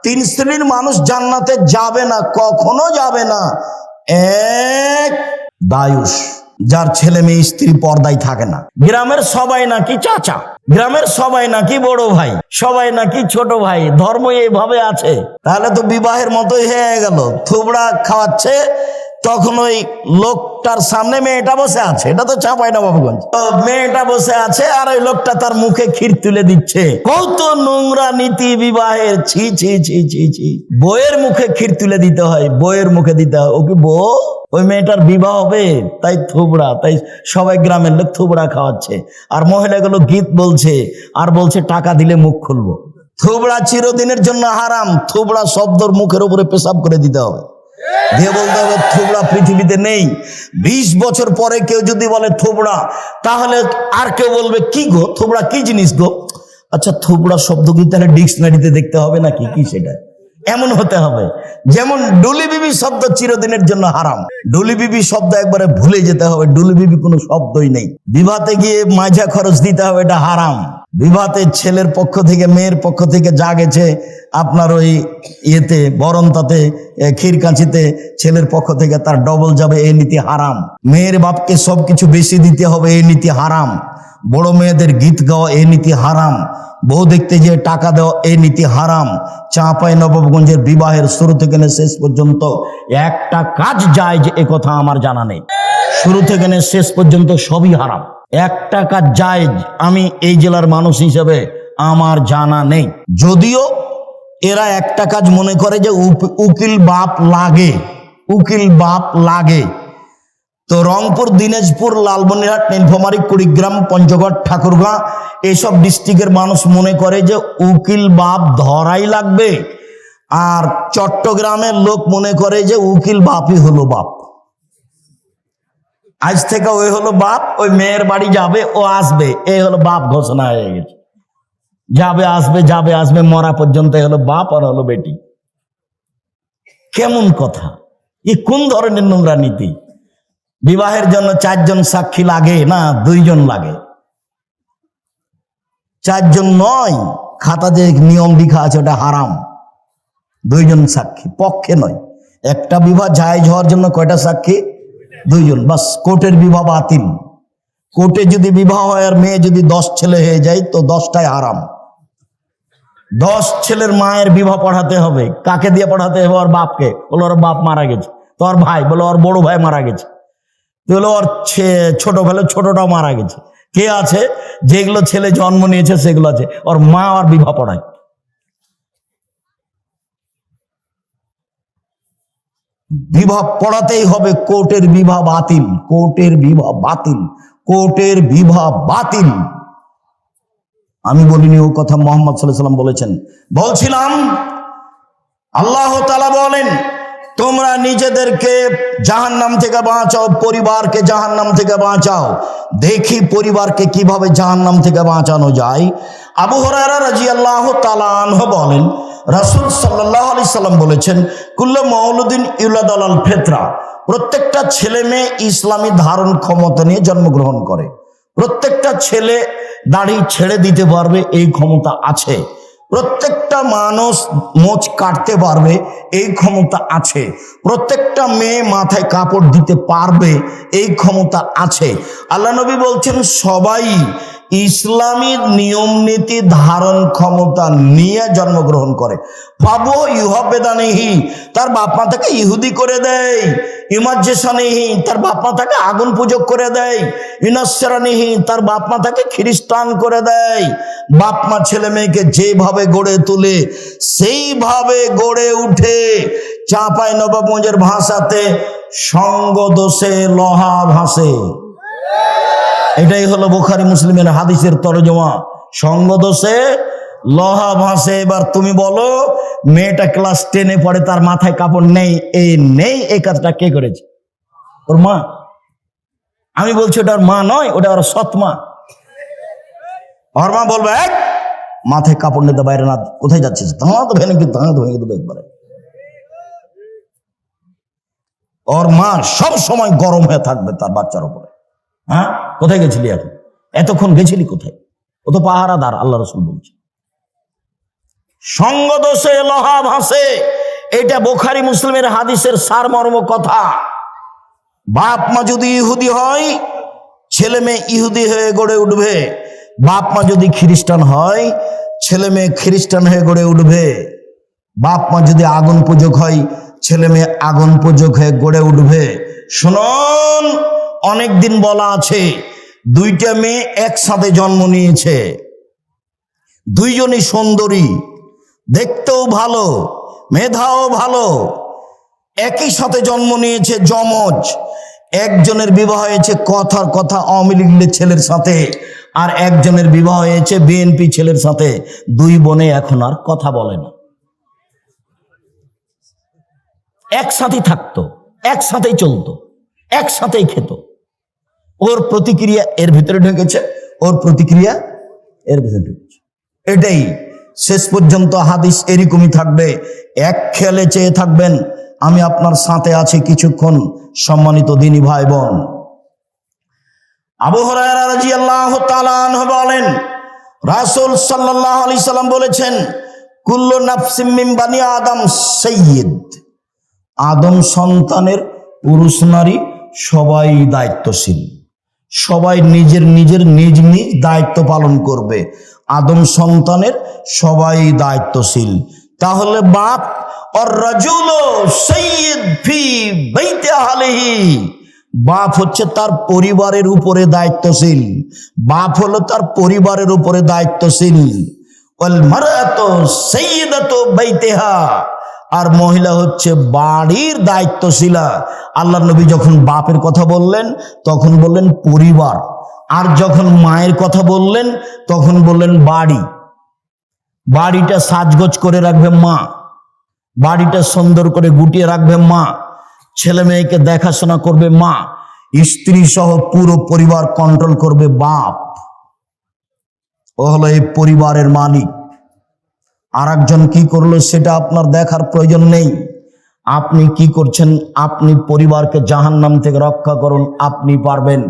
তিন শ্রেণীর মানুষ জান্নাতে যাবে না, কখনো যাবে না। এক, দায়ুস, যার ছেলে মেয়ে স্ত্রী পর্দায় থাকে না। গ্রামের সবাই নাকি চাচা, গ্রামের সবাই নাকি বড় ভাই, সবাই নাকি ছোট ভাই, ধর্ম এইভাবে আছে। তাহলে তো বিবাহের মতোই হয়ে গেল। থুবড়া খাওয়াচ্ছে, তখন ওই লোকটার সামনে মেয়েটা বসে আছে, এটা তো চাঁপাইনবাবগঞ্জ। মেয়েটা বসে আছে আর ওই লোকটা তার মুখে ক্ষীর তুলে দিচ্ছে। কত নোংরা নীতি বিবাহের! ছি ছি ছি ছি ছি। বইয়ের মুখে ক্ষীর তুলে দিতে হয়, বইয়ের মুখে দিতে হয়। ও কি বউ? ওই মেয়েটার বিবাহ হবে, তাই থুবড়া, তাই সবাই গ্রামের লোক থুবড়া খাওয়াচ্ছে। আর মহিলাগুলো গীত বলছে আর বলছে টাকা দিলে মুখ খুলবো। থুবড়া চিরদিনের জন্য হারাম। থুবড়া শব্দর মুখের উপরে পেশাব করে দিতে হবে, দিয়ে বলতে হবে থুবড়া পৃথিবীতে নেই। 20 বছর পরে কেউ যদি বলে থুবড়া, তাহলে আর কেউ বলবে কি গো, থুবড়া কি জিনিস গো? আচ্ছা, থুবড়া শব্দ কি তাহলে ডিকশনারিতে দেখতে হবে নাকি? কি সেটা এমন হতে হবে। যেমন ডুলি বিবি শব্দ চিরদিনের জন্য হারাম, ডুলি বিবি শব্দ একবারে ভুলে যেতে হবে। ডুলি বিবি কোনো শব্দই নেই। বিবাহতে গিয়ে মাঝা খরচ দিতে হবে, এটা হারাম। বিবাহতে ছেলের পক্ষ থেকে মেয়ের পক্ষ থেকে যা গেছে আপনার ওই ইয়েতে বরণতাতে ক্ষীর কাঁচিতে ছেলের পক্ষ থেকে তার ডবল যাবে, এই নীতি হারাম। মেয়ের বাপকে সবকিছু বেশি দিতে হবে, এই নীতি হারাম। বড় মেয়েদের গীত গাওয়া, এই নীতি হারাম। বউ দেখতে যে টাকা দেওয়া, এই নীতি হারাম। চাঁপাইনবাবগঞ্জের বিবাহের শুরু থেকে শেষ পর্যন্ত একটা কাজ যায় যে একথা আমার জানা নেই। শুরু থেকে শেষ পর্যন্ত সবই হারাম। একটা কাজ জায়েজ আমি এই জেলার মানুষ হিসেবে আমার জানা নেই। যদিও এরা একটা কাজ মনে করে যে উকিল বাপ লাগে, উকিল বাপ লাগে। তো রংপুর, দিনাজপুর, লালমনিরহাট, নীলফামারী, কুড়িগ্রাম, পঞ্চগড়, ঠাকুরগাঁ এসব ডিস্ট্রিক্টের মানুষ মনে করে যে উকিল বাপ ধরাই লাগবে। আর চট্টগ্রামের লোক মনে করে যে উকিল বাপই হলো বাপ। আজ থেকে ওই হলো বাপ, ওই মেয়ের বাড়ি যাবে, ও আসবে, এই হলো বাপ ঘোষণা হয়ে গেছে। যাবে আসবে, যাবে আসবে, মরা পর্যন্ত হলো বাপ আর হলো বেটি। কেমন কথা! এ কোন ধরনের নোংরা নীতি? বিবাহের জন্য 4 জন সাক্ষী লাগে না, 2 জন লাগে। 4 জন নয়, খাতা যে নিয়ম লিখা আছে ওটা হারাম। 2 জন সাক্ষী পক্ষে নয়। একটা বিবাহ জায়েজ হওয়ার জন্য কয়টা সাক্ষী? 2 জন, বাস। কোর্টের বিবাহ বাতিল। কোর্টে যদি বিবাহ হয় আর মেয়ে যদি 10 ছেলে হয়ে যায় তো 10টাই হারাম। 10 ছেলের মায়ের বিবাহ পড়াতে হবে। কাকে দিয়ে পড়াতে হবে? ওর বাপকে। বলো ওর বাপ মারা গেছে। তো ওর ভাই, বলো ওর বড় ভাই মারা গেছে। বলো ওর ছোট ভাই, ছোটটাও মারা গেছে। কে আছে? যেগুলো ছেলে জন্ম নিয়েছে সেগুলো আছে। ওর মা আর বিবাহ পড়ায়। বিবাহ পড়াতেই হবে। কোর্টের বিবাহ বাতিল, কোর্টের বিবাহ বাতিল, কোর্টের বিবাহ বাতিল। আমি বলিনি, ও কথা মুহাম্মদ সাল্লাল্লাহু আলাইহি ওয়াসাল্লাম বলেছেন। বলছিলাম আল্লাহ তাআলা বলেন, তোমরা নিজেদেরকে জাহান্নাম থেকে বাঁচাও, পরিবারকে জাহান্নাম থেকে বাঁচাও। দেখি পরিবারকে কিভাবে জাহান্নাম থেকে বাঁচানো যায়। আবু হুরায়রা রাদিয়াল্লাহু তাআলা আনহু বলেন, রাসূল সাল্লাল্লাহু আলাইহি সাল্লাম বলেছেন, কুল্লু মাউলুদিন ইউলাদু আলাল ফিতরা, প্রত্যেকটা ছেলে মেয়ে ইসলামী ধারণ ক্ষমতা নিয়ে জন্মগ্রহণ করে। প্রত্যেকটা ছেলে দাড়ি ছেড়ে দিতে পারবে, এই ক্ষমতা আছে। প্রত্যেকটা মানুষ মোচ কাটতে পারবে, এই ক্ষমতা আছে। প্রত্যেকটা মেয়ে মাথায় কাপড় দিতে পারবে, এই ক্ষমতা আছে। আল্লাহ নবী বলছেন সবাই ইসলামী নিয়ম নীতি ধারণ ক্ষমতা নিয়ে জন্মগ্রহণ করে। বাবু ইউহাবেদানেহি, তার বাপ মা তাকে ইহুদি করে দেয়। ইমাজ্জেসানেহি, তার বাপ মা তাকে আগুন পূজক করে দেয়। ইনাসরানিহি, তার বাপ মা তাকে খ্রিস্টান করে দেয়। বাপ মা ছেলে মেয়েকে যেভাবে গড়ে তোলে সেইভাবে গড়ে উঠে। চাঁপাইনবাবগঞ্জের ভাষাতে সঙ্গ দোষে লোহা ভাসে। এটাই হলো বুখারী মুসলিমের হাদিসের তরজমা। সঙ্গ দোষে লোহা ভাসে। এবার তুমি বলো, মেয়েটা ক্লাস 10-এ পড়ে, তার মাথায় কাপড় নেই, এই কাজটা কে করেছে? ওর মা। আমি বলছি ওটার মা নয়, ওটা ওর সৎ মা। ওর মা বলবে, এক মাথায় কাপড় নিতে বাইরে না, কোথায় যাচ্ছিস? দাঁড়া তো ভেঙে দেবো একবারে। ওর মা সব সময় গরম হয়ে থাকবে তার বাচ্চার উপরে। হ্যাঁ, কোথায় গেছিলি এখন? এতক্ষণ গেছিলি কোথায়? ও তো পাহারাদার, আল্লাহ রাসূল বলছে। সঙ্গ দোষে লোহা ভাসে, এটা বুখারী মুসলিমের হাদিসের সারমর্ম কথা। বাপ মা যদি ইহুদি হয়, ছেলে মেয়ে ইহুদি হয়ে গড়ে উঠবে। বাপ মা যদি খ্রিস্টান হয়, ছেলে মেয়ে খ্রিস্টান হয়ে গড়ে উঠবে। বাপ মা যদি আগুন পূজক হয়, ছেলে মেয়ে আগুন পূজক হয়ে গড়ে উঠবে। শুনুন, অনেকদিন বলা আছে, দুইটা মেয়ে একসাথে জন্ম নিয়েছে, দুইজনই সুন্দরী, দেখতেও ভালো, মেধাও ভালো, একই সাথে জন্ম নিয়েছে, যমজ। একজনের বিবাহ হয়েছে কথার কথা আওয়ামী লীগের ছেলের সাথে, আর একজনের বিবাহ হয়েছে বিএনপি ছেলের সাথে। দুই বোনে এখন আর কথা বলে না, একসাথেই থাকতো, একসাথেই চলতো, একসাথেই খেত। ওর প্রতিক্রিয়া এর ভিতরে ঢুকেছে, ওর প্রতিক্রিয়া এর ভিতরে ঢুকেছে। এটাই শেষ পর্যন্ত হাদিস এরকমই থাকবে। এক খেয়ালে চেয়ে থাকবেন, আমি আপনার সাথে আছি কিছুক্ষণ। সম্মানিত দিনী ভাই বোন, আবু হুরায়রা রাদিয়াল্লাহু তাআলা আনহু বলেন, রাসূল সাল্লাল্লাহু আলাইহি সাল্লাম বলেছেন, কুল্লু নাফসিম মিন বানি আদম সাইয়্যিদ। আদম সন্তানের পুরুষ নারী সবাই দায়িত্বশীল, সবাই নিজের নিজের নিজ নিজ দায়িত্ব পালন করবে। আদম সন্তানের সবাই দায়িত্বশীল। তাহলে বাপ আর রাজুলু সাইয়্যিদ ফি বাইতি আহলিহি, বাপ হচ্ছে তার পরিবারের উপরে দায়িত্বশীল। বাপ হলো তার পরিবারের উপরে দায়িত্বশীল। ওয়াল মারআতু সাইয়্যিদাতু বাইতিহা, আর মহিলা হচ্ছে বাড়ির দায়িত্বশীলা। আল্লাহর নবী যখন বাপের কথা বললেন তখন বললেন পরিবার, আর যখন মায়ের কথা বললেন তখন বললেন বাড়ি। বাড়িটা সাজগোজ করে রাখবে মা, বাড়িটা সুন্দর করে গুটিয়ে রাখবে মা, ছেলে মেয়েকে দেখাশোনা করবে মা, স্ত্রী সহ পুরো পরিবার কন্ট্রোল করবে বাপ। ও হলো এই পরিবারের মালিক। আর একজন কি করলো সেটা আপনার দেখার প্রয়োজন নেই। আপনি কি করছেন, আপনি পরিবারকে জাহান্নাম থেকে রক্ষা করুন, আপনি পারবেন।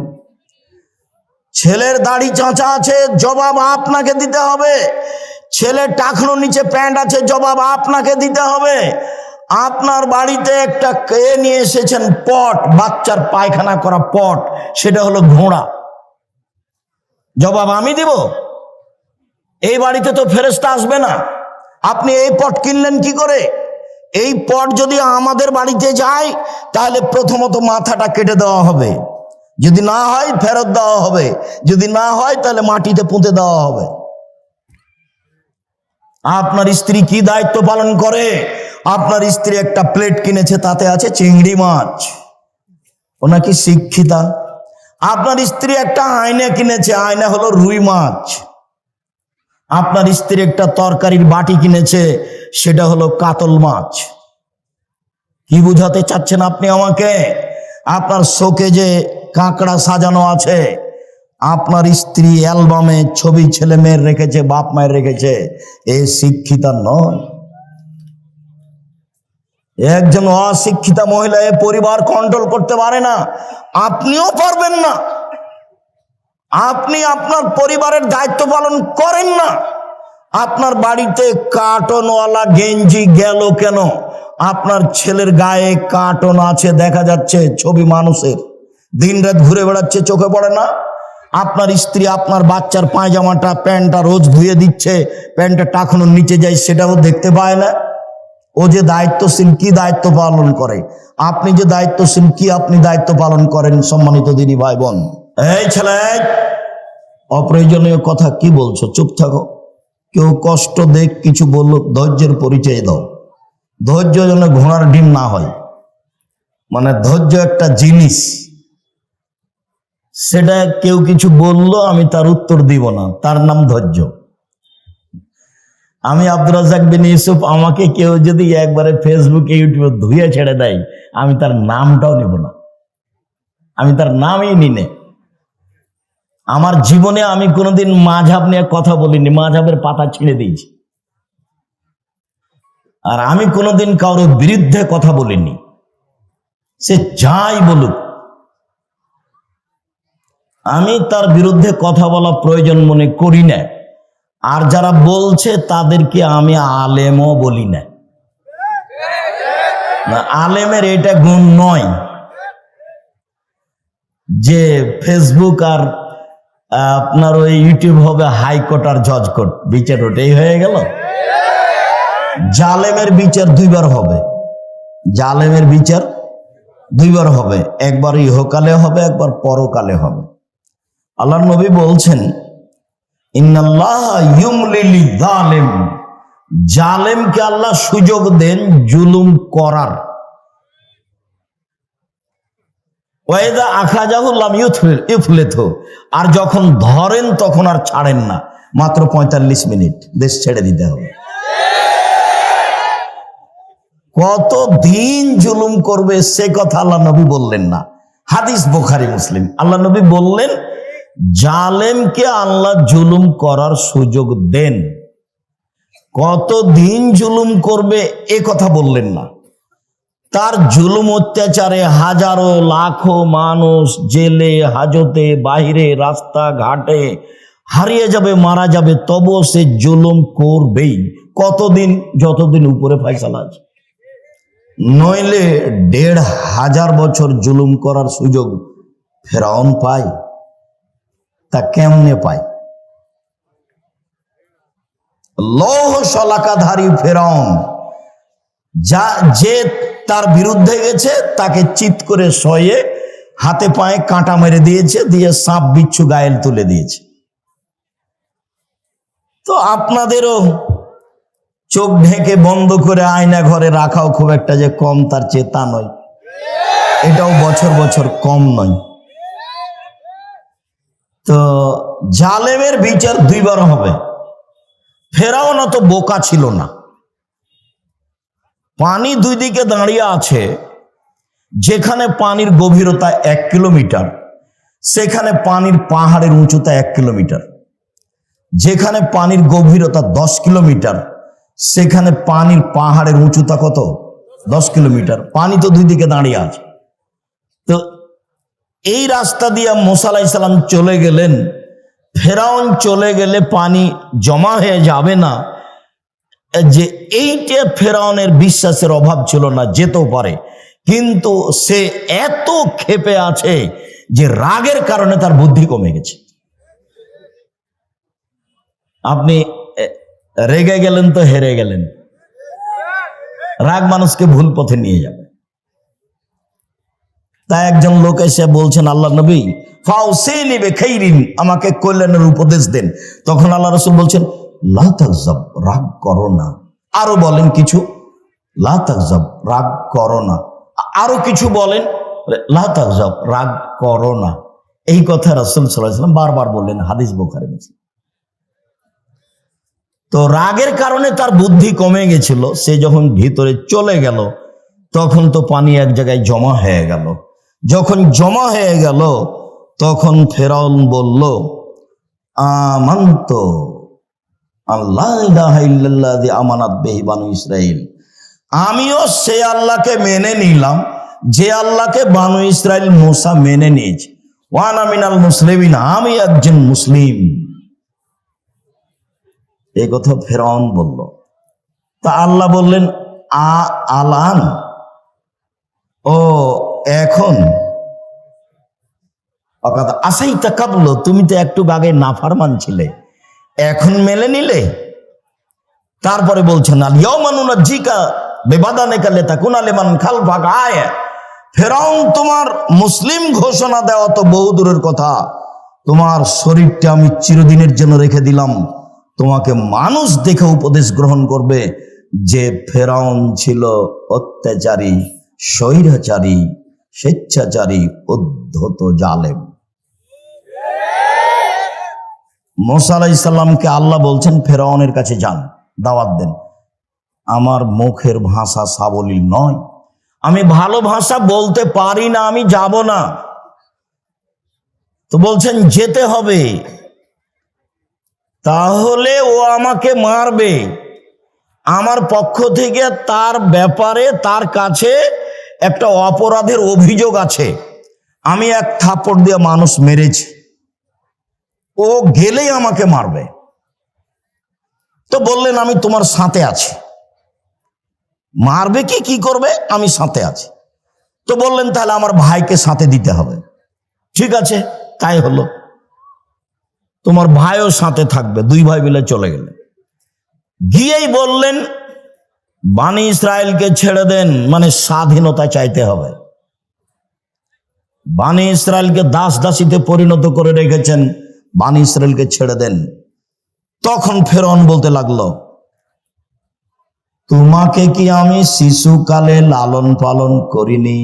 ছেলের দাড়ি চাঁচা আছে, জবাব আপনাকে দিতে হবে। ছেলের টাকনো নিচে প্যান্ট আছে, জবাব আপনাকে দিতে হবে। আপনার বাড়িতে একটা কে নিয়ে এসেছেন পট, বাচ্চার পায়খানা করা পট, সেটা হলো ঘোড়া, জবাব আমি দিব? এই বাড়িতে তো ফেরেশতা আসবে না। আপনি এই পট কিনলেন কি করে? এই পট যদি আমাদের বাড়িতে যায় তাহলে প্রথমত মাথাটা কেটে দেওয়া হবে, যদি না হয় ফেরত দেওয়া হবে, যদি না হয় তাহলে মাটিতে পুঁতে দেওয়া হবে। আপনার স্ত্রী কি দায়িত্ব পালন করে? আপনার স্ত্রী একটা প্লেট কিনেছে, তাতে আছে চিংড়ি মাছ, ও নাকি শিক্ষিতা। আপনার স্ত্রী একটা আয়না কিনেছে, আয়না হলো রুই মাছ। আপনার স্ত্রী একটা তরকারির বাটি কিনেছে, সেটা হলো কাতল মাছ। কি বুঝাতে চাচ্ছেন আপনি আমাকে? আপনার শোকে যে কাঁকড়া সাজানো আছে, আপনার স্ত্রী অ্যালবামে ছবি ছেলে মেয়ের রেখেছে, বাপ মায়ের রেখেছে, এ শিক্ষিতা নয়। একজন অশিক্ষিতা মহিলা এ পরিবার কন্ট্রোল করতে পারে না, আপনিও পারবেন না। আপনি আপনার পরিবারের দায়িত্ব পালন করেন না। আপনার বাড়িতে কার্টনওয়ালা গেঞ্জি গেল কেন? আপনার ছেলের গায়ে কার্টন আছে, দেখা যাচ্ছে ছবি মানুষের, দিনরাত ঘুরে বেড়াচ্ছে, চোখে পড়ে না? আপনার স্ত্রী আপনার বাচ্চার পায়জামাটা প্যান্টটা রোজ ধুয়ে দিচ্ছে, প্যান্টটা টাকানোর নিচে যায়, সেটাও দেখতে পায় না। ও যে দায়িত্বশীল, কি দায়িত্ব পালন করে? আপনি যে দায়িত্বশীল, কি আপনি দায়িত্ব পালন করেন? সম্মানিত দিনী ভাই বোন, এই ছেলে, অপ্রয়োজনীয় কথা কি বলছো? চুপ থাকো। কেউ কষ্ট দেখ, কিছু বললো, ধৈর্যের পরিচয় দাও। ধৈর্য যেন ঘোড়ার ডিম না হয়। মানে ধৈর্য একটা জিনিস, সেটা কেউ কিছু বললো আমি তার উত্তর দিব না, তার নাম ধৈর্য। আমি আব্দুর রাজ্জাক বিন ইউসুফ, আমাকে কেউ যদি একবারে ফেসবুকে ইউটিউবে ধুয়ে ছেড়ে দেয়, আমি তার নামটাও নেব না, আমি তার নামই নিনে। আমার জীবনে আমি কোনোদিন মাযহাব নিয়ে কথা বলিনি, মাযহাবের পাতা ছিঁড়ে দিয়েছি। আর আমি কোনোদিন কারোর বিরুদ্ধে কথা বলিনি, সে যাই বলুক। আমি তার বিরুদ্ধে কথা বলা প্রয়োজন মনে করি না। আর যারা বলছে তাদেরকে আমি আলেমও বলি না। আলেমের এটা গুণ নয় যে ফেসবুক আর আপনার ওই ইউটিউব হবে হাইকোর্ট আর জজ কোর্ট, বিচার ওটাই হয়ে গেল। জালেমের বিচার দুইবার হবে, জালেমের বিচার দুইবার হবে, একবার ইহকালে হবে, একবার পরকালে হবে। আল্লাহর নবী বলছেন ইন্নাল্লাহ ইউমলিল যালিম, জালেমকে আল্লাহ সুযোগ দেন জুলুম করার। ওয়াইদা আখাযাহু লাম ইউফলিথু, আর যখন ধরেন তখন আর ছাড়েন না, মাত্র 45 মিনিট দেশ ছেড়ে দিতে হবে। কত দিন জুলুম করবে সে কথা আল্লাহ নবী বললেন না, হাদিস বুখারী মুসলিম। আল্লাহ নবী বললেন জালেমকে আল্লাহ জুলুম করার সুযোগ দেন, কত দিন জুলুম করবে এ কথা বললেন না। তার জুলুম অত্যাচারে হাজারো লাখো মানুষ জেলে হাজতে বাইরে রাস্তা ঘাটে হারিয়ে যাবে, মারা যাবে, তবুও সে জুলুম করবেই। কতদিন? যতদিন উপরে ফয়সালা আছে। নইলে ১৫০০ বছর জুলুম করার সুযোগ ফেরাউন পায়, তা কেমনে পায়? লৌহ শলাকাধারী ফেরাউন যে তার বিরুদ্ধে গেছে তাকে চিৎ করে শয়ে হাতে পায়ে কাঁটা মেরে দিয়েছে, দিয়ে সাপ বিচ্ছু গায়েল তুলে দিয়েছে। তো আপনাদেরও চোখ ঢেকে বন্ধ করে আয়না ঘরে রাখাও খুব একটা যে কম তার চেয়ে তা নয়, এটাও বছর বছর কম নয়। তো জালেমের বিচার দুইবার হবে। ফেরাউন অত বোকা ছিল না, পানি দুই দিকে দাঁড়িয়ে আছে, যেখানে পানির গভীরতা 1 কিলোমিটার সেখানে পানির পাহাড়ের উঁচুতা 1 কিলোমিটার, যেখানে পানির গভীরতা 10 কিলোমিটার সেখানে পানির পাহাড়ের উঁচুতা কত? 10 কিলোমিটার। পানি তো দুই দিকে দাঁড়িয়ে আছে। তো এই রাস্তা দিয়ে মুসা আলাইহিস সালাম চলে গেলেন, ফেরাউন চলে গেলে পানি জমা হয়ে যাবে না, যে এইটা ফেরাউনের বিশ্বাসের অভাব ছিল না, যেতেও পারে, কিন্তু সে এত ক্ষেপে আছে যে রাগের কারণে তার বুদ্ধি কমে গেছে। আপনি রেগে গেলেন তো হেরে গেলেন, রাগ মানুষকে ভুল পথে নিয়ে যাবে। তাই একজন লোক এসে বলছেন আল্লাহ নবী ফাউসিনি বিখাইরিন, আমাকে কল্যাণের উপদেশ দেন। তখন আল্লাহ রাসূল বলছেন লা তাগজাব, রাগ করো না। আরো বলেন কিছু, লা তাগজাব, রাগ করো না। আরো কিছু বলেন, লা তাগজাব, রাগ করো না। এই কথা রাসূল সাল্লাল্লাহু আলাইহি ওয়াসাল্লাম বারবার বললেন, হাদিস বুখারী মুসলিম। তো রাগের কারণে তার বুদ্ধি কমে গেছিল, সে যখন ভিতরে চলে গেল তখন তো পানি এক জায়গায় জমা হয়ে গেল। যখন জমা হয়ে গেল তখন ফেরাউন বলল আমানতু আল্লাহ ইলাহা ইল্লাল্লাযী আমানাত বিহি বানু ইসরাঈল, আমিও সে আল্লাহকে মেনে নিলাম যে আল্লাহকে বানু ইসরাঈল মুসা মেনে নিয়েছে। ওয়া আনা মিনাল মুসলিমিন, আমি একজন মুসলিম। এই কথা ফেরাউন বলল। তা আল্লাহ বললেন আলান, ও এখন আসাইতা কাবলো, তুমি তো একটু আগে নাফরমান ছিলে, এখন মেনে নিলে? তারপরে বলছেন আল ইয়াউমা নুনাজ্জিকা বিবাদানিকা লিতাকুনা লিমান খালফাকা আয়া। ফেরাউন, তোমার মুসলিম ঘোষণা দেওয়া তো বহু দূরের কথা, তোমার শরীরটা আমি চিরদিনের জন্য রেখে দিলাম, তোমাকে মানুষ দেখে উপদেশ গ্রহণ করবে যে ফেরাউন ছিল অত্যাচারী, স্বৈরাচারী, স্বেচ্ছাচারী, উদ্ধত, জালেম। মুসা আলাইহিস সালামকে আল্লাহ বলছেন ফেরাউনের কাছে যান, দাওয়াত দেন। আমার মুখের ভাষা সাবলীল নয়, আমি ভালো ভাষা বলতে পারি না, আমি যাব না। তো বলছেন যেতে হবে, তাহলে ও আমাকে মারবে। আমার পক্ষ থেকে তার ব্যাপারে তার কাছে একটা অপরাধের অভিযোগ আছে, আমি এক থাপ্পড় দিয়ে মানুষ মেরেছি, ও গেলেই আমাকে মারবে। তো বললেন আমি তোমার সাথে আছি। মারবে কি করবে, আমি সাথে আছি। তো বললেন তাহলে আমার ভাইকে সাথে দিতে হবে। ঠিক আছে, তাই হলো। তোমার ভাইও সাথে থাকবে। দুই ভাই মিলে চলে গেলেন। গিয়েই বললেন বানি ইসরায়েলকে ছেড়ে দেন, মানে স্বাধীনতা চাইতে হবে। বানি ইসরায়েলকে দাস দাসীতে পরিণত করে রেখেছেন, বানি ইসরায়েলকে ছেড়ে দেন। তখন ফেরআউন বলতে লাগলো, তোমাকে কি আমি শিশুকালে লালন পালন করিনি?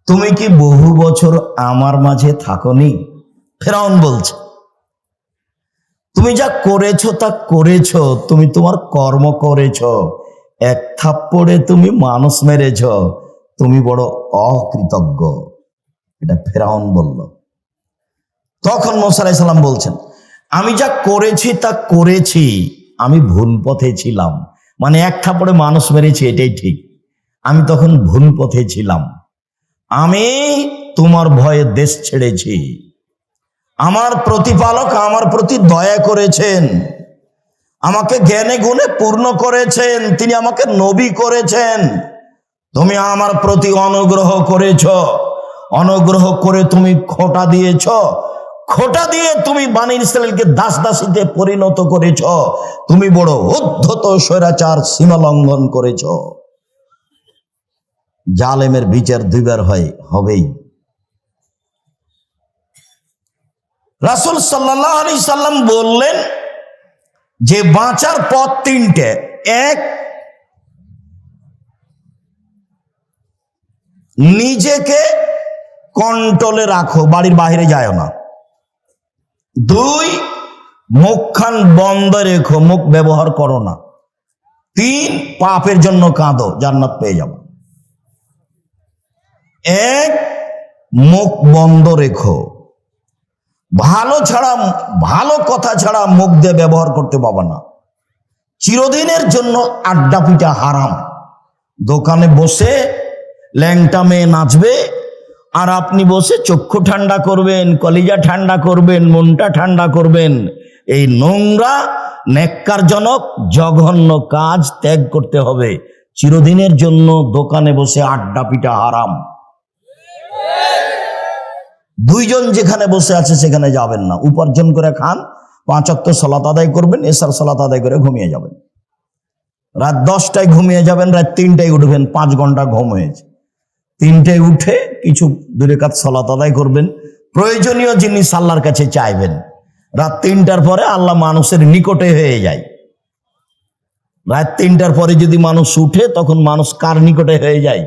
তুমি কি বহু বছর আমার মাঝে থাকনি? ফেরাউন বলছে, তুমি যা করেছো তা করেছো, তুমি তোমার কর্ম করেছো, এক থাপ্পড়ে তুমি মানুষ মেরেছ, তুমি বড় অকৃতজ্ঞ। এটা ফেরাউন বলল। তখন মুসা আলাইহিস সালাম বলছেন, আমি যা করেছি তা করেছি, আমি ভুল পথে ছিলাম। মানে এক থাপ্পড়ে মানুষ মেরেছি, এটাই ঠিক, আমি তখন ভুল পথে ছিলাম। আমি তোমার ভয়ে দেশ ছেড়েছি। আমার প্রতিপালক আমার প্রতি দয়া করেছেন, আমাকে জ্ঞানে গুণে পূর্ণ করেছেন, তিনি আমাকে নবী করেছেন। তুমি আমার প্রতি অনুগ্রহ করেছ, অনুগ্রহ করে তুমি খোঁটা দিয়েছ, খোঁটা দিয়ে তুমি বানি ইসরায়েলকে দাস দাসীতে পরিণত করেছ। তুমি বড় উদ্ধত স্বৈরাচার, সীমা লঙ্ঘন করেছ। জালেমের বিচার দুইবার হবেই। রাসূল সাল্লাল্লাহু আলাইহি সাল্লাম বললেন যে বাঁচার পথ তিনটে। এক, নিজেকে কন্ট্রোলে রাখো, বাড়ির বাইরে যায় না। দুই, মুখখান বন্ধ রেখো, মুখ ব্যবহার করো না। তিন, পাপের জন্য কাঁদো, জান্নাত পেয়ে যাবো। এক, মুখ বন্ধ রেখো। ভালো কথা ছাড়া মুখ দিয়ে ব্যবহার করতে পারবে না। চিরদিনের জন্য আড্ডা পিটা হারাম। দোকানে বসে ল্যাংটা মেয়ে নাচবে, আর আপনি বসে চক্ষু ঠান্ডা করবেন, কলিজা ঠান্ডা করবেন, মনটা ঠান্ডা করবেন। এই নোংরা নেক্কারজনক জঘন্য কাজ ত্যাগ করতে হবে। চিরদিনের জন্য দোকানে বসে আড্ডা পিটা হারাম। দুইজন যেখানে বসে আছে সেখানে যাবেন না। উপার্জন করে খান, 5 ওয়াক্ত সালাত আদায় করবেন, এশার সালাত আদায় করে ঘুমিয়ে যাবেন। রাত 10টায় ঘুমিয়ে যাবেন, রাত 3টায় উঠবেন, 5 ঘন্টা ঘুম হয়েছে। 3টায় উঠে কিছু 2 রাকাত সালাত আদায় করবেন, প্রয়োজনীয় জিনিস আল্লাহর কাছে চাইবেন। রাত 3টার পরে আল্লাহ মানুষের নিকটে হয়ে যায়। রাত 3টার পরে যদি মানুষ উঠে, তখন মানুষ কার নিকটে হয়ে যায়?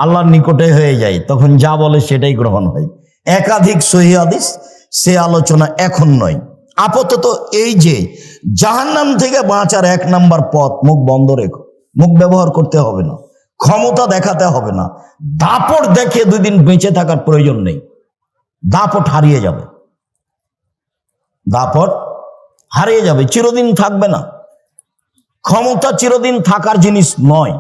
আল্লাহর নিকটে হয়ে যায়। তখন যা বলে সেটাই গ্রহণ হয়। একাধিক সহিহ হাদিস, সে আলোচনা এখন নয়। আপাতত এই যে জাহান্নাম থেকে বাঁচার 1 নাম্বার পথ, মুখ বন্ধ রেখো। মুখ ব্যবহার করতে হবে না, ক্ষমতা দেখাতে হবে না। দাপট দেখে 2 দিন বেঁচে থাকার প্রয়োজন নেই। দাপট হারিয়ে যাবে, দাপট হারিয়ে যাবে, চিরদিন থাকবে না। ক্ষমতা চিরদিন থাকার জিনিস নয়।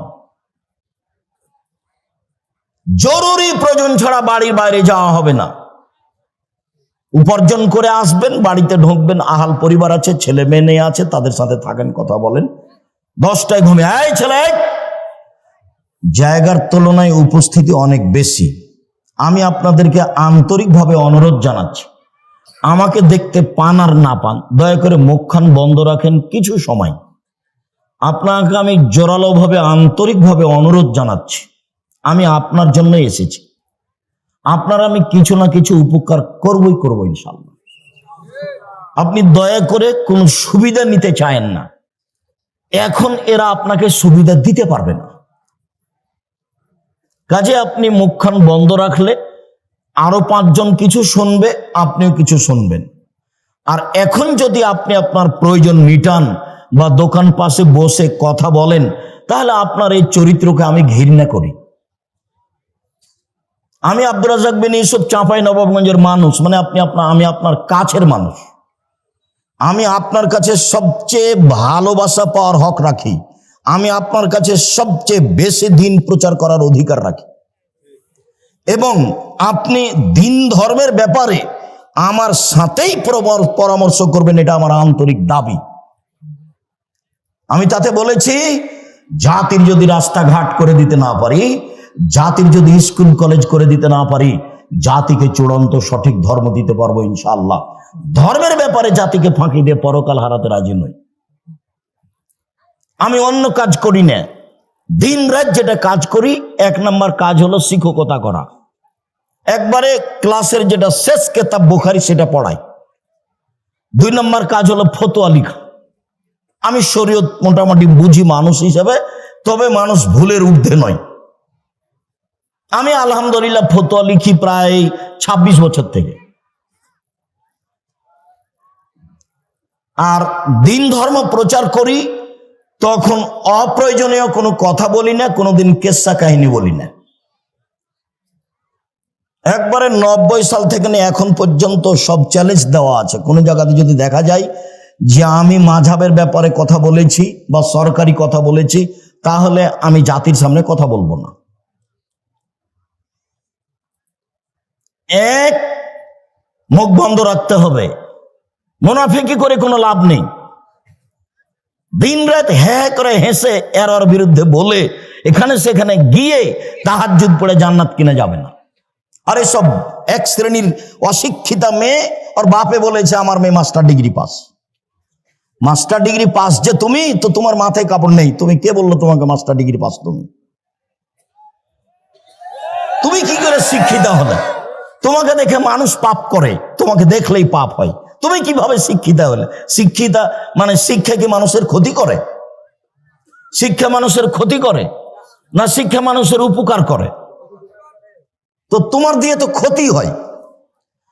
জরুরি প্রয়োজন ছাড়া বাড়ির বাইরে যাওয়া হবে না। উপার্জন করে আসবেন, বাড়িতে ঢুকবেন, আহাল পরিবার আছে, ছেলে মেয়ে আছে, তাদের সাথে থাকেন, কথা বলেন। 10টায় ঘুমিয়ে, এই ছেলে, জায়গার তুলনায় উপস্থিতি অনেক বেশি। আমি আপনাদেরকে আন্তরিকভাবে অনুরোধ জানাচ্ছি, আমাকে দেখতে পান আর না পান, দয়া করে মুখখান বন্ধ রাখেন কিছু সময়। আপনাকে আমি জোরালোভাবে আন্তরিকভাবে অনুরোধ জানাচ্ছি, আমি আপনার জন্য এসেছি। আপনার আমি কিছু না কিছু উপকার করবই করবো ইনশাআল্লাহ। আপনি দয়া করে কোনো সুবিধা নিতে চায়েন না। এখন এরা আপনাকে সুবিধা দিতে পারবে না। কাজে আপনি মুখখান বন্ধ রাখলে আরো 5 জন কিছু শুনবে, আপনিও কিছু শুনবেন। আর এখন যদি আপনি আপনার প্রয়োজন মিটান বা দোকান পাশে বসে কথা বলেন, তাহলে আপনার এই চরিত্রকে আমি ঘৃণা করি। আমি আব্দুর রাজ্জাক বিন ইউসুফ, চাঁপাইনবাবগঞ্জের মানুষ, মানে আমি আপনার কাছের মানুষ। আমি আপনার কাছে সবচেয়ে ভালোবাসা পাওয়ার হক রাখি। আমি আপনার কাছে সবচেয়ে বেশি দিন প্রচার করার অধিকার রাখি। এবং আপনি দিন ধর্মের ব্যাপারে আমার সাথেই পরামর্শ করবেন, এটা আমার আন্তরিক দাবি। আমি তাতে বলেছি, জাতির যদি রাস্তাঘাট করে দিতে না পারি, জাতির যদি স্কুল কলেজ করে দিতে না পারি, জাতিকে চূড়ান্ত সঠিক ধর্ম দিতে পারবো ইনশাআল্লাহ। ধর্মের ব্যাপারে জাতিকে ফাঁকি দিয়ে পরকাল হারাতে রাজি নই। আমি অন্য কাজ করি না, দিন রাত যেটা কাজ করি, 1 নম্বর কাজ হলো শিক্ষকতা করা। একবারে ক্লাসের যেটা শেষ কেতাব বুখারী সেটা পড়াই। 2 নম্বর কাজ হলো ফতোয়া লিখা। আমি শরীয়ত মোটামুটি বুঝি মানুষ হিসেবে, তবে মানুষ ভুলের ঊর্ধ্বে নয়। আমি আলহামদুলিল্লাহ ফতোয়া লিখি প্রায় 26 বছর থেকে। আর দিন ধর্ম প্রচার করি, তখন অপ্রয়োজনীয় কোনো কথা বলি না, কোনোদিন কেসা কাহিনী বলি না। একবারে 90 সাল থেকে এখন পর্যন্ত সব চ্যালেঞ্জ দেওয়া আছে। কোনো জায়গাতে যদি দেখা যায় যে আমি মাযহাবের ব্যাপারে কথা বলেছি বা সরকারি কথা বলেছি, তাহলে আমি জাতির সামনে কথা বলবো না। এক, মুখ বন্ধ রাখতে হবে, মুনাফিকি করে কোনো লাভ নেই। দিন রাত হ্যাঁ করে হেসে এর বিরুদ্ধে বলে এখানে সেখানে গিয়ে তাহাজ্জুদ পড়ে জান্নাত কিনে যাবে না। আর এসব এক শ্রেণীর অশিক্ষিতা মেয়ে, ওর বাপে বলেছে আমার মেয়ে master degree pass. Master degree pass যে তুমি, তো তোমার মাথায় কাপড় নেই। তুমি কে বললো তোমাকে মাস্টার ডিগ্রি পাস? তুমি কি করে শিক্ষিতা হলে? তোমাকে দেখে মানুষ পাপ করে, তোমাকে দেখলেই পাপ হয়। তুমি কিভাবে শিক্ষিতা হলে? শিক্ষিতা মানে শিক্ষা কি মানুষের ক্ষতি করে? শিক্ষা মানুষের ক্ষতি করে না শিক্ষা মানুষের উপকার করে? তো তোমার দিয়ে তো ক্ষতি হয়।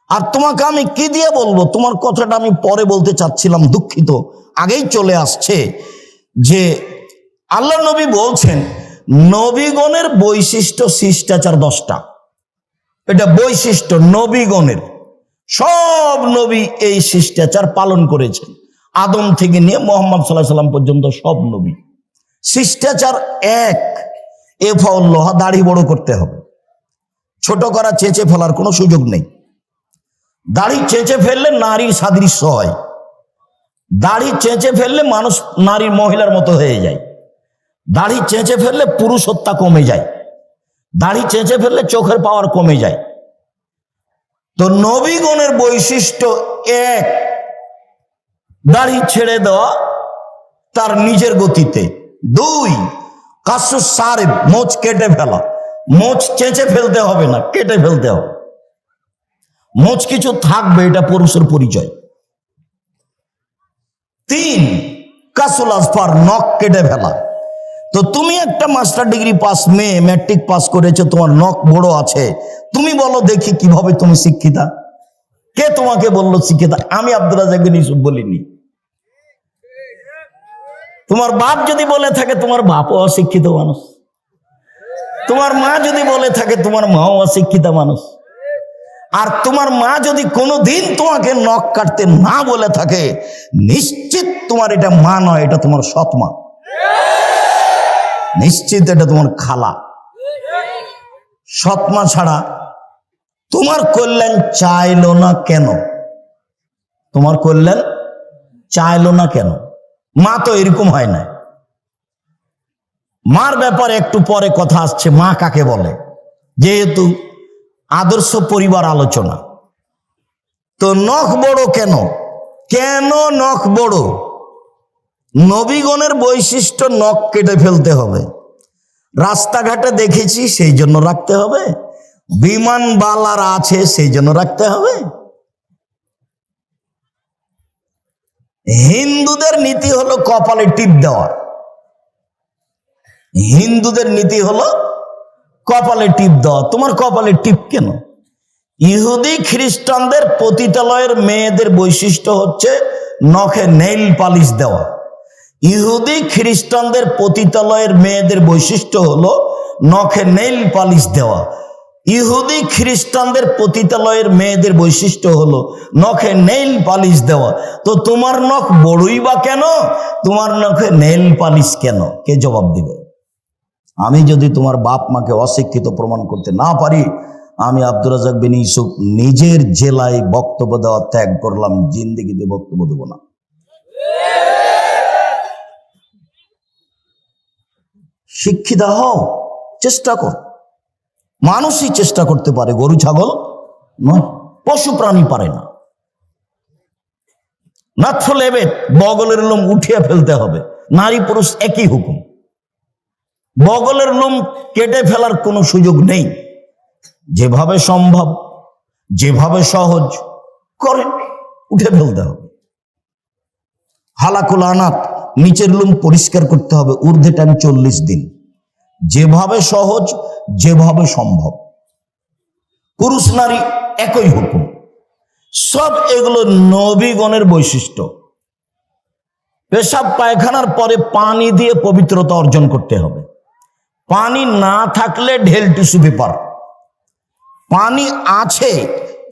আর তোমাকে আমি কি দিয়ে বলবো? তোমার কথাটা আমি পরে বলতে চাচ্ছিলাম, দুঃখিত, আগেই চলে আসছে। যে আল্লাহ নবী বলছেন নবীগণের বৈশিষ্ট্য শিষ্টাচার 10টা। এটা বৈশিষ্ট্য নবীগণের। সব নবী এই শিষ্টাচার পালন করেছেন, আদম থেকে নিয়ে মুহাম্মদ সাল্লাল্লাহু আলাইহি সাল্লাম পর্যন্ত সব নবী। শিষ্টাচার 1, এফাউল্লাহ, দাড়ি বড় করতে হবে। ছোট করা, চেঁচে ফেলার কোনো সুযোগ নেই। দাড়ি চেঁচে ফেললে নারীর সাদৃশ্য হয়। দাড়ি চেঁচে ফেললে মানুষ নারীর মহিলার মতো হয়ে যায়। দাড়ি চেঁচে ফেললে পুরুষত্বা কমে যায়। দাড়ি চেঁচে ফেললে চোখের পাওয়ার কমে যায়। তো নবীগণের বৈশিষ্ট্য 1, দাড়ি ছেড়ে দেওয়া তার নিজের গতিতে। 2, কাসুস সারেব, মোচ কেটে ফেলা। মোচ চেঁচে ফেলতে হবে না, কেটে ফেলতে হবে। মোচ কিছু থাকবে, এটা পুরুষের পরিচয়। 3, কাসুল আসফার, নখ কেটে ফেলা। তো তুমি একটা মাস্টার ডিগ্রি পাস মেয়ে, ম্যাট্রিক পাস করেছো, তোমার নখ বড় আছে, তুমি বলো দেখি কিভাবে তুমি শিক্ষিতা? কে তোমাকে বললো শিক্ষিতা? আমি আব্দুর রাজ্জাক বিন ইউসুফ বলিনি। তোমার বাপ যদি বলে থাকে, তোমার বাপও অশিক্ষিত মানুষ। তোমার মা যদি বলে থাকে, তোমার মাও অশিক্ষিত মানুষ। আর তোমার মা যদি কোনোদিন তোমাকে নখ কাটতে না বলে থাকে, নিশ্চিত তোমার এটা মা নয়, এটা তোমার সৎ মা। নিশ্চিত এটা তোমার খালা। সৎ মা ছাড়া তোমার কল্যাণ চাইলো না কেন? তোমার কল্যাণ চাইলো না কেন? মা তো এরকম হয় না। মার ব্যাপারে একটু পরে কথা আসছে, মা কাকে বলে, যেহেতু আদর্শ পরিবার আলোচনা। তো নখ বড় কেন? কেন নখ বড়? নবীগণের বৈশিষ্ট্য নখ কেটে ফেলতে হবে। রাস্তাঘাটে দেখেছি সেই জন্য রাখতে হবে? বিমানবালার আছে সেই জন্য রাখতে হবে? হিন্দুদের নীতি হলো কপালে টিপ দেওয়া। হিন্দুদের নীতি হলো কপালে টিপ দেওয়া। তোমার কপালে টিপ কেন? ইহুদি খ্রিস্টানদের পতিতালয়ের মেয়েদের বৈশিষ্ট্য হচ্ছে নখে নেইল পালিশ দেওয়া। ইহুদি খ্রিস্টানদের পতিতালয়ের মেয়েদের বৈশিষ্ট্য হলো নখে নেইল পালিশ দেওয়া। ইহুদি খ্রিস্টানদের পতিতালয়ের মেয়েদের বৈশিষ্ট্য হলো নখে নেইল পালিশ দেওয়া। তো তোমার নখ বড়ই বা কেন? তোমার নখে নেইল পালিশ কেন? কে জবাব দিবে? আমি যদি তোমার বাপ মাকে অশিক্ষিত প্রমাণ করতে না পারি, আমি আব্দুর রাজ্জাক বিন ইউসুফ নিজের জেলায় বক্তব্য দেওয়া ত্যাগ করলাম, জিন্দেগিতে বক্তব্য দেব না। শিক্ষিত হও, চেষ্টা কর। মানুষই চেষ্টা করতে পারে, গরু ছাগল নয়, পশু প্রাণী পারে না। নাথফল এবেদ, বগলের লোম উঠিয়ে ফেলতে হবে। নারী পুরুষ একই হুকুম, বগলের লোম কেটে ফেলার কোনো সুযোগ নেই। যেভাবে সম্ভব, যেভাবে সহজ করেন, উঠে ফেলতে হবে। হালাকুল আনাত, নিচের লোম পরিষ্কার করতে হবে, ঊর্ধ্বে টাইম 40 দিন। যেভাবে সহজ, যেভাবে সম্ভব। পুরুষ নারী একই হুকুম। সব এগুলো নবীগণের বৈশিষ্ট্য। পেশাব পায়খানার পরে পানি দিয়ে পবিত্রতা অর্জন করতে হবে। পানি না থাকলে ঢেল টিস্যু পেপার, পানি আছে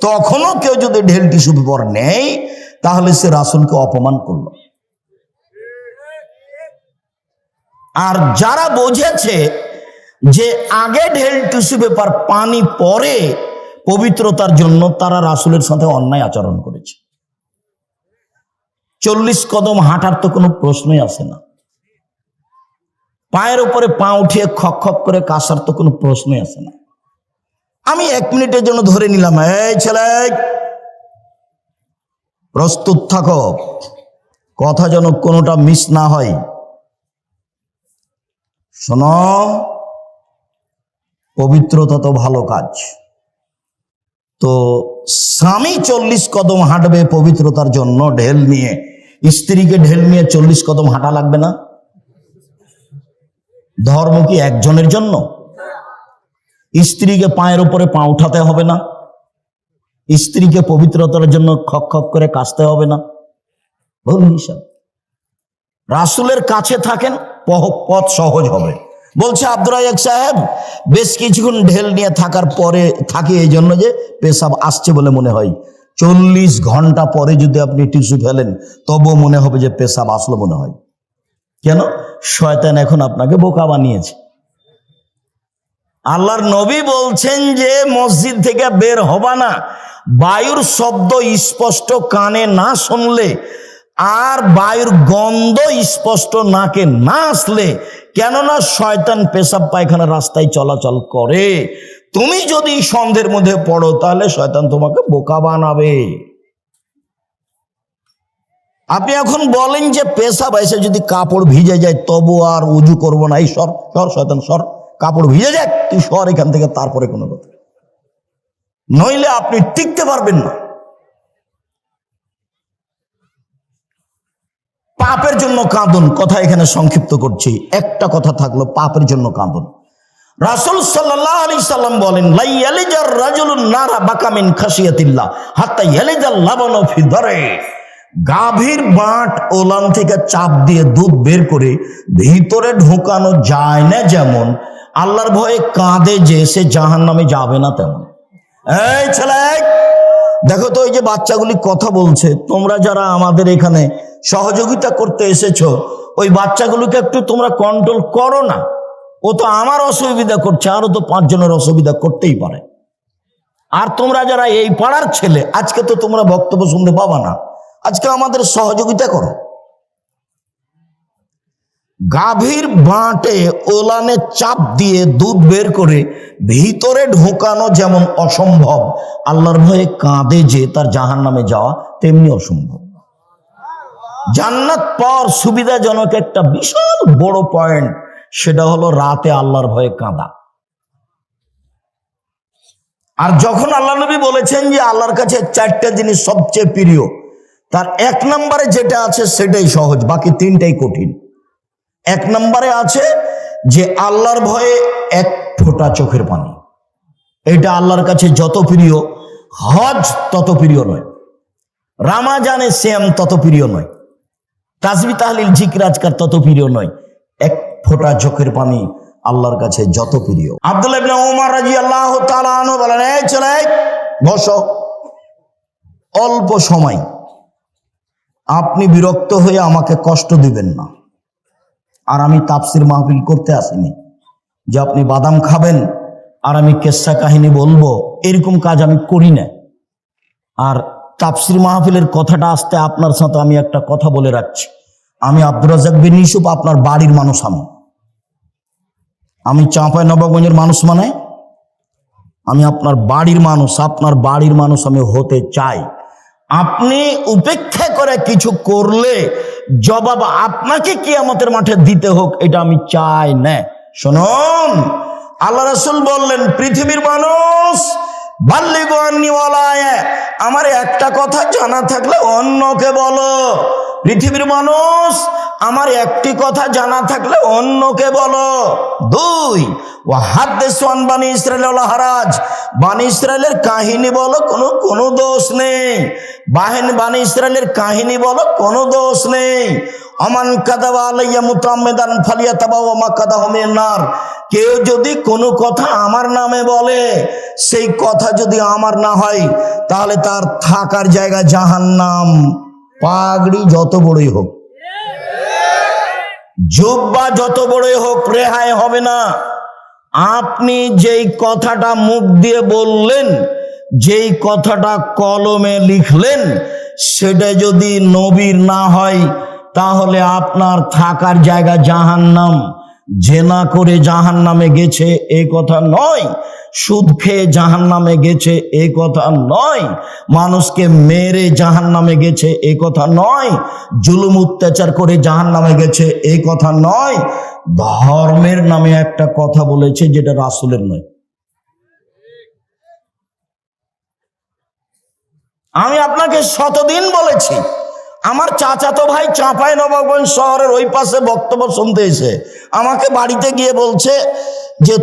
তখনও কেউ যদি ঢেল টিস্যু পেপার নেয় তাহলে সে রাসূলকে অপমান করল। আর যারা বুঝেছে যে আগে ঢেল টিস্যু পেপার পানি পরে পবিত্রতার জন্য, তারা রাসূলের সাথে অন্যায় আচরণ করেছে। 40 কদম হাঁটার তো কোনো প্রশ্নই আসে না। পায়ের উপরে পা উঠিয়ে খক খক করে কাশার তো কোনো প্রশ্নই আসে না। আমি 1 মিনিটের জন্য ধরে নিলাম, এই ছেলে প্রস্তুত থাকো, কথা যেন কোনোটা মিস না হয়। শোনো, পবিত্রতা তো ভালো কাজ। তো স্বামী 40 কদম হাঁটবে পবিত্রতার জন্য ঢেল নিয়ে, স্ত্রীকে ঢেল নিয়ে 40 কদম হাঁটা লাগবে না? ধর্ম কি একজনের জন্য? স্ত্রীকে পায়ের উপরে পা উঠাতে হবে না? স্ত্রীকে পবিত্রতার জন্য খক খক করে কাশতে হবে না? ভুল হিসাব। রাসূলের কাছে থাকেন, পথ সহজ হবে। বলছে আব্দুর রাজ্জাক সাহেব, বেশ কিছুক্ষণ ঢেল নিয়ে থাকার পরে থাকি এই জন্য যে পেশাব আসছে বলে মনে হয়। 40 ঘন্টা পরে যদি আপনি টিস্যু ফেলেন তবুও মনে হবে যে পেশাব আসলো মনে হয়। কেন? শয়তান এখন আপনাকে বোকা বানিয়েছে। আল্লাহর নবী বলছেন যে মসজিদ থেকে বের হবা না বায়ুর শব্দ স্পষ্ট কানে না শুনলে, আর বায়ুর গন্ধ স্পষ্ট নাকে না আসলে। কেননা শয়তান পেশাব পায়খানা রাস্তায় চলাচল করে। তুমি যদি সন্দেহের মধ্যে পড়ো তাহলে শয়তান তোমাকে বোকা বানাবে। আপনি এখন বলেন যে পেশাব এসে যদি কাপড় ভিজে যায় তবু আর উজু করবো না, এই সর সর শয়তান সর, কাপড় ভিজে যাক তুই সর এখান থেকে, তারপরে কোনো কথা। নইলে আপনি টিকতে পারবেন না। পাপের জন্য কাঁদুন, কথা এখানে সংক্ষিপ্ত করছি। একটা কথা থাকলো, পাপের জন্য কাঁদুন। রাসূল সাল্লাল্লাহু আলাইহি সাল্লাম বলেন, লা ইয়ালিজার রাজুলুন নারা বাকা মিন খাশিয়াতিল্লাহ হাত্তা ইয়ালিজাল লাবানু ফি দারে। গাভীর বাঁট ওলান থেকে চাপ দিয়ে দুধ বের করে ভিতরে ঢোকানো যায় না যেমন, আল্লাহর ভয়ে কাঁদে যে সে জাহান্নামে যাবে না তেমন। এই ছেলে দেখো তো, এই যে বাচ্চাগুলি কথা বলছে, তোমরা যারা আমাদের এখানে সহযোগিতা করতে এসেছো, ওই বাচ্চাগুলোকে একটু তোমরা কন্ট্রোল করো না। ও তো আমার অসুবিধা করছে, আরো তো 5 জনের অসুবিধা করতেই পারে। আর তোমরা যারা এই পাড়ার ছেলে, আজকে তো তোমরা বক্তব্য শুনতে পাবা না, আজকে আমাদের সহযোগিতা করো। গাভীর বাঁটে ওলানে চাপ দিয়ে দুধ বের করে ভিতরে ঢোকানো যেমন অসম্ভব, আল্লাহর ভয়ে কাঁদে যে তার জাহান্নামে যাওয়া তেমনি অসম্ভব। জান্নাত পাওয়ার সুবিধাজনক একটা বিশাল বড় পয়েন্ট, সেটা হলো রাতে আল্লাহর ভয়ে কাঁদা। আর যখন আল্লাহ নবী বলেছেন যে আল্লাহর কাছে 4টা জিনিস সবচেয়ে প্রিয়, তার 1 নম্বরে যেটা আছে সেটাই সহজ, বাকি 3টাই কঠিন। 1 নম্বরে আছে যে আল্লাহর ভয়ে 1 ফোঁটা চোখের পানি। এটা আল্লাহর কাছে যত প্রিয়, হজ তত প্রিয় নয়, রামাজানে শ্যাম তত প্রিয় নয়, তাসবিহ তাহলিল জিকির আজকার তত প্রিয় নয়। 1 ফোঁটা চোখের পানি আল্লাহর কাছে যত প্রিয়। আব্দুল্লাহ ইবনে উমর রাদিয়াল্লাহু তাআলা আনহু বলেন, এই চলে বসো, অল্প সময়, আপনি বিরক্ত হয়ে আমাকে কষ্ট দিবেন না। আর আমি তাফসির মাহফিল করতে আসিনি যে আপনি বাদাম খাবেন আর আমি কেসা কাহিনী বলবো, এরকম কাজ আমি করি না। আর তাফসির মাহফিলের কথাটা আসতে আপনার সাথে আমি একটা কথা বলে রাখছি, আমি আব্দুর রাজ্জাক বিন ইউসুফ, আপনার বাড়ির মানুষ। আমি চাঁপাইনবাবগঞ্জের মানুষ মানে আমি আপনার বাড়ির মানুষ, আপনার বাড়ির মানুষ আমি হতে চাই। আপনি উপেক্ষা করে কিছু করলে জবাব আপনাকে কিয়ামতের মাঠে দিতে হোক, এটা আমি চাই না। শুনুন, আল্লাহ রাসূল বললেন, পৃথিবীর মানুষ বাল্লিগু আন্নী ওয়ালা আয়া, আমার একটা কথা জানা থাকলে অন্যকে বলো। পৃথিবীর মানুষ আমার একটি কথা জানা থাকলে অন্যকে বলো। 2, ওয়া হাদিসু আন বানি ইসরাঈল ওয়ালা হারাজ, বানি ইসরাঈলের কাহিনী বলো, কোনো দোষ নেই। বানি ইসরাঈলের কাহিনী বলো, কোনো দোষ নেই। আমান কাযাবা আলাইয়া মুতাআম্মিদান ফালিয়াতাবাওয়া মাকাদাহু মিনান নার, কেউ যদি কোনো কথা আমার নামে বলে, সেই কথা যদি আমার না হয়, তাহলে তার থাকার জায়গা জাহান্নাম। পাগড়ি যত বড়ই হোক, জুব্বা যত বড়ই হোক, রেহাই হবে না। আপনি যেই কথাটা মুখ দিয়ে বললেন, যেই কথাটা কলমে লিখলেন, সেটা যদি নবীর না হয়, তাহলে আপনার থাকার জায়গা জাহান্নাম। জেনা করে জাহান্নামে গেছে এ কথা নয়, সুদ খেয়ে জাহান্নামে গেছে এ কথা নয়, মানুষকে মেরে জাহান্নামে গেছে এ কথা নয়, জুলুম অত্যাচার করে জাহান্নামে গেছে এ কথা নয়। ধর্মের নামে একটা কথা বলেছে যেটা রাসূলের নয়। আমি আপনাকে শতদিন বলেছি, আমার চাচাতো ভাই চাঁপাইনবাবগঞ্জ শহরের ওই পাশে বক্তব্য শুনতে এসে আমাকে বাড়িতে গিয়ে বলছে যে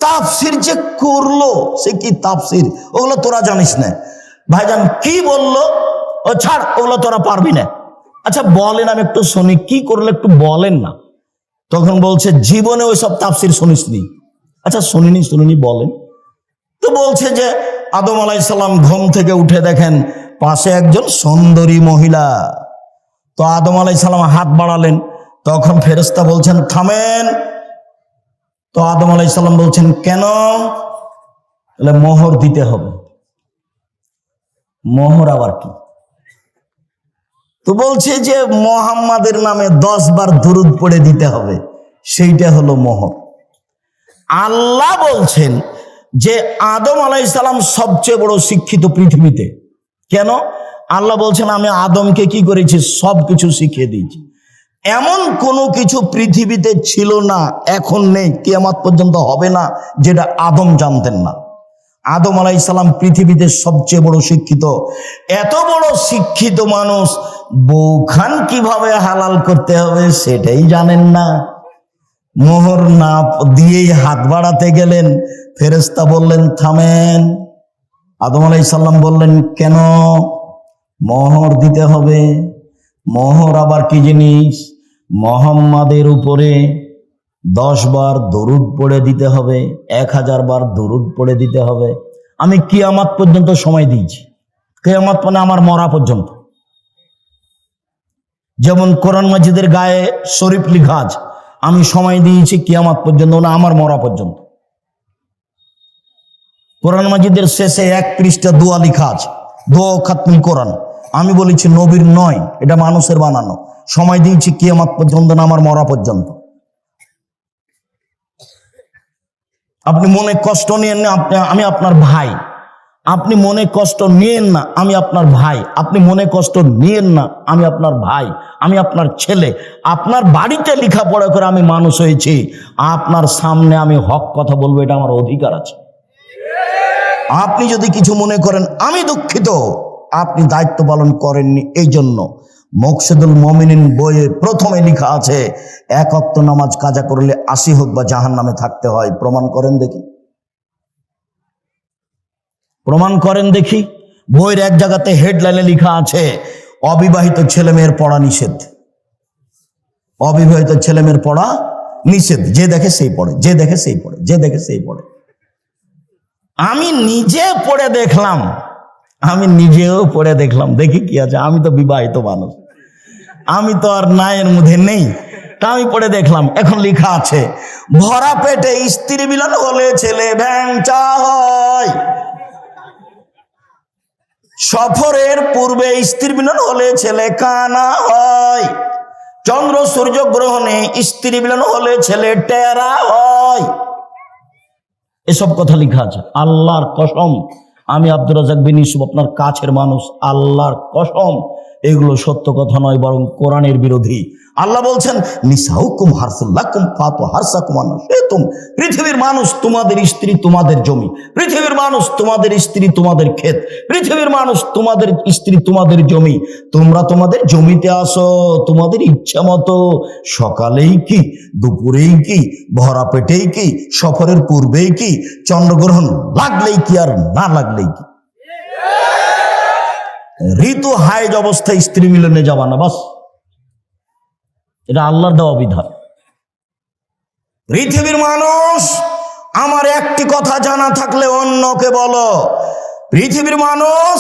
তাফসির যে করলো, সে কি তাফসির, ওগুলো তোরা জানিস না। ভাইজান কি বললো, ও ছাড়, ওগুলো তোরা পারবি না। আচ্ছা বলেন, আমি একটু শুনি, কি করলে একটু বলেন না। তখন বলছে জীবনে ওই সব তাফসির শুনিসনি। আচ্ছা শুনিনি বলেন তো। বলছে যে আদম আলাইহিস সালাম ঘুম থেকে উঠে দেখেন পাশে একজন সুন্দরী মহিলা। তো আদম আলাইহিস সালাম হাত বাড়ালেন, তখন ফেরেশতা বলছেন থামেন। তো আদম আলাইহিস সালাম বলছেন কেন? বলে মোহর দিতে হবে। মোহর আবার কি? তো বলছে যে মুহাম্মাদের নামে 10 বার দুরূদ পড়ে দিতে হবে, সেইটা হলো মোহর। আল্লাহ বলছেন যে আদম আলাইহিস সালাম সবচেয়ে বড় শিক্ষিত পৃথিবীতে। কেন? আল্লাহ বলছেন আমি আদমকে কি করেছি, সব কিছু শিখিয়ে দিয়েছি। এমন কোনো কিছু পৃথিবীতে ছিল না, এখন নেই, কিয়ামত পর্যন্ত হবে না, যেটা আদম জানতেন না। আদম আলাইহিস সালাম পৃথিবীতে সবচেয়ে বড় শিক্ষিত। এত বড় শিক্ষিত মানুষ বউখান কিভাবে হালাল করতে হবে সেটাই জানেন না। মোহর না দিয়েই হাত বাড়াতে গেলেন, ফেরেশতা বললেন থামেন। আদম আলাইহিস সালাম বললেন কেন? মোহর দিতে হবে। মোহর আবার কি জিনিস? মুহাম্মাদের উপরে 10 বার দরুদ পড়ে দিতে হবে, 1000 বার দরুদ পড়ে দিতে হবে। আমি কিয়ামত পর্যন্ত সময় দিয়েছি, কিয়ামত মানে আমার মরা পর্যন্ত। যেমন কোরআন মাজিদের গায়ে শরীফ লিখা আছে, আমি সময় দিয়েছি কিয়ামত পর্যন্ত, না আমার মরা পর্যন্ত। কোরআন মাজিদের শেষে 1 পৃষ্ঠা দোয়া লিখা আছে, দোয়া খাতমুল কোরআন। আমি বলেছি নবীর নয়, এটা মানুষের বানানো। সময় দিয়েছি কিয়ামত পর্যন্ত, না আমার মরা পর্যন্ত। আপনি মনে কষ্ট নিয়েন না, আমি আপনার ভাই। আপনি মনে কষ্ট নিয়েন না, আমি আপনার ভাই। আপনি মনে কষ্ট নিয়েন না, আমি আপনার ভাই, আমি আপনার ছেলে। আপনার বাড়িতে লেখাপড়া করে আমি মানুষ হয়েছি, আপনার সামনে আমি হক কথা বলবো, এটা আমার অধিকার আছে। আপনি যদি কিছু মনে করেন আমি দুঃখিত, আপনি দায়িত্ব পালন করেননি। এই জন্য মুকশিদুল মুমিনিন বইয়ে প্রথমে লেখা আছে 1 ওয়াক্ত নামাজ কাজা করলে 80 হোক বা জাহান্নামে থাকতে হয়। প্রমাণ করেন দেখি, প্রমাণ করেন দেখি। বইয়ের এক জায়গাতে হেডলাইনে লেখা আছে অবিবাহিত ছেলে মেয়ের পড়া নিষেধ। অবিবাহিত ছেলে মেয়ের পড়া নিষেধ, যে দেখে সেই পড়ে, যে দেখে সেই পড়ে, যে দেখে সেই পড়ে। আমি নিজে পড়ে দেখলাম, আমি নিজেও পড়ে দেখলাম, দেখি কি আছে। আমি তো বিবাহিত মানুষ, আমি তো আর নায়ের মধ্যে নেই, তা আমি পড়ে দেখলাম। এখন লেখা আছে ভরা পেটে স্ত্রী মিলন হলে ছেলে ভ্যাংচা হয়, সফরের পূর্বে স্ত্রী মিলন হলে ছেলে কানা হয়, চন্দ্র সূর্য গ্রহণে স্ত্রী মিলন হলে ছেলে টেরা হয়, এসব কথা লেখা আছে। আল্লাহর কসম, আমি আব্দুর রাজ্জাক বিন ইউসুফ আপনার কাছের মানুষ, আল্লাহর কসম এগুলো সত্য কথা নয়, বরং কোরআনের বিরোধী। আল্লাহ বলছেন নিসাউকুম হারসুল্লাকুম ফাতু হারসাকুম আনশিতুম, পৃথিবীর মানুষ তোমাদের স্ত্রী তোমাদের জমি, পৃথিবীর মানুষ তোমাদের স্ত্রী তোমাদের ক্ষেত, পৃথিবীর মানুষ তোমাদের স্ত্রী তোমাদের জমি। তোমরা তোমাদের জমিতে আসো তোমাদের ইচ্ছা মতো, সকালেই কি, দুপুরেই কি, ভরা পেটেই কি, সফরের পূর্বেই কি, চন্দ্রগ্রহণ লাগলেই কি আর না লাগলেই কি। ঋতু হাইজ অবস্থায় স্ত্রী মিলনে যাবা না, বাস, এটা আল্লাহর দেওয়া বিধান। পৃথিবীর মানুষ, আমার একটি কথা জানা থাকলে অন্যকে বলো, পৃথিবীর মানুষ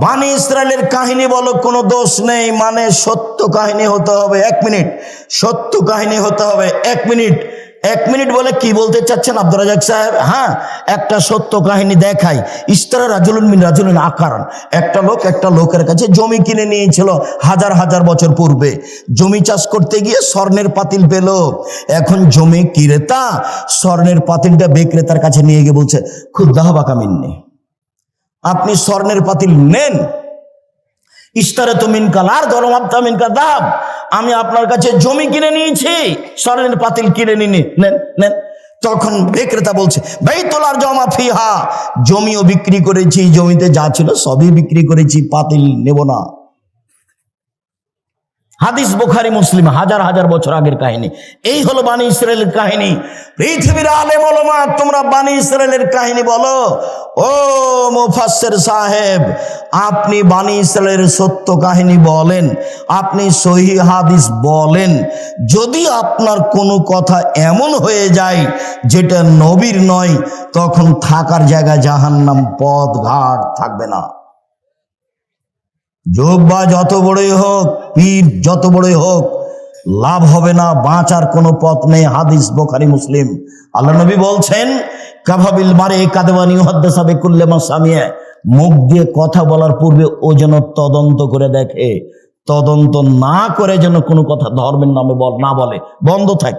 বানি ইসরায়েলের কাহিনী বলো, কোনো দোষ নেই, মানে সত্য কাহিনী হতে হবে। 1 মিনিট, সত্য কাহিনী হতে হবে। 1 মিনিট, 1 মিনিট বলে কি বলতে চাচ্ছেন আব্দুর রাজ্জাক সাহেব? হ্যাঁ, একটা সত্য কাহিনী দেখাই। ইস্তারা রাজুলুন মিন রাজুলিন আকারান, একটা লোকের কাছে জমি কিনে নিয়েছিল হাজার হাজার বছর পূর্বে। জমি চাষ করতে গিয়ে স্বর্ণের পাতিল পেল। এখন জমি ক্রেতা স্বর্ণের পাতিলটা বিক্রেতার কাছে নিয়ে গিয়ে বলছে খুদ দাহবাকা মিন্নি, আপনি স্বর্ণের পাতিল নেন। ইস্তারে তো মিনকাল আর ধর্মাপ্তা মিনকা দাব, আমি আপনার কাছে জমি কিনে নিয়েছি, স্বর্ণের পাতিল কিনে নিয়ে নেন নেন। তখন বিক্রেতা বলছে বাইতুলার জমা ফিহা, জমিও বিক্রি করেছি, জমিতে যা ছিল সবই বিক্রি করেছি, পাতিল নেব না। হাদিস বুখারী মুসলিম, হাজার হাজার বছর আগের কাহিনী। এই হলো বানি ইসরায়েলের কাহিনী। পৃথিবীর আলেম ওলামা, তোমরা বানি ইসরায়েলের কাহিনী বলো। ও মুফাসসির সাহেব, আপনি বানি ইসরায়েলের সত্য কাহিনী বলেন, আপনি সহিহ হাদিস বলেন। যদি আপনার কোনো কথা এমন হয়ে যায় যেটা নবীর নয়, তখন থাকার জায়গায় জাহান্নাম, পথ ঘাট থাকবে না। যোগ্যা যত বড়ই হোক, পীর যত বড়ই হোক, লাভ হবে না, বাঁচার কোনো পথ নেই। হাদিস বুখারী মুসলিম। আল্লাহ নবী বলছেন কাফাবিল মারে কাদওয়ানি ইউহাদ্দিসা বিকুল্লি মা সামিয়া, মুখ দিয়ে কথা বলার পূর্বে ও যেন তদন্ত করে দেখে, তদন্ত না করে যেন কোনো কথা ধর্মের নামে না বলে, বন্ধ থাক।